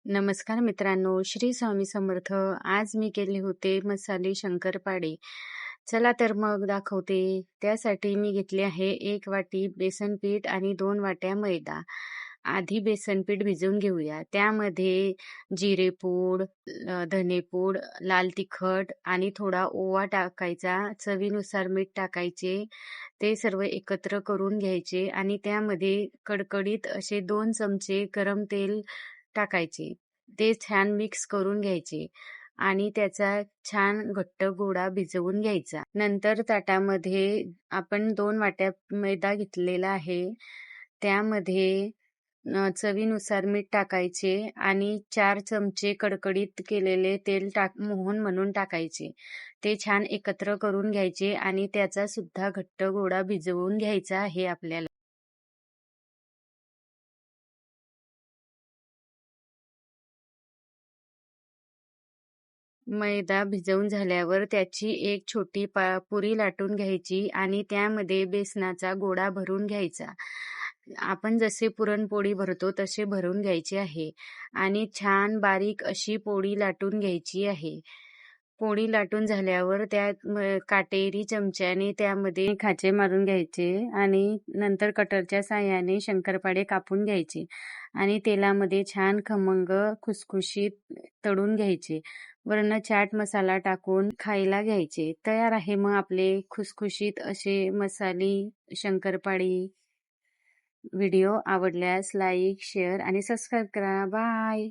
नमस्कार मित्रांनो, श्री स्वामी समर्थ. आज मी केले होते मसाले शंकरपाळे. चला तर मग दाखवते. त्यासाठी मी घेतले आहे 1 वाटी बेसन पीठ आणि 2 वाट्या मैदा. आधी बेसन पीठ भिजवून घेऊया. त्यामध्ये जिरेपूड, धनेपूड, लाल तिखट आणि थोडा ओवा टाकायचा. चवीनुसार मीठ टाकायचे. ते सर्व एकत्र करून घ्यायचे आणि त्यामध्ये कडकडीत असे 2 चमचे गरम तेल टाकायचे. ते छान मिक्स करून घ्यायचे आणि त्याचा छान घट्ट गोळा भिजवून घ्यायचा. नंतर ताटामध्ये आपण 2 वाट्या मैदा घेतलेला आहे. त्यामध्ये चवीनुसार मीठ टाकायचे आणि 4 चमचे कडकडीत केलेले तेल मोहन म्हणून टाकायचे. ते छान एकत्र करून घ्यायचे आणि त्याचा सुद्धा घट्ट गोळा भिजवून घ्यायचा आहे आपल्याला. मैदा भिजवून झाल्यावर त्याची एक छोटी पुरी लाटून घ्यायची आणि त्यामध्ये बेसनाचा गोळा भरून घ्यायचा. आपण जसे पुरणपोळी भरतो तसे भरून घ्यायचे आहे आणि छान बारीक अशी पोळी लाटून घ्यायची आहे. पोळी लाटून झाल्यावर त्यात काटेरी चमच्याने त्यामध्ये खाचे मारून घ्यायचे आणि नंतर कटरच्या साहाय्याने शंकरपाळे कापून घ्यायचे आणि तेलामध्ये छान खमंग खुसखुशीत तळून घ्यायचे. वरनं चाट मसाला टाकून खायला घ्यायचे. तयार आहे मग आपले खुसखुशीत असे मसाली शंकरपाळी. व्हिडिओ आवडल्यास लाईक, शेअर आणि सबस्क्राईब करा. बाय.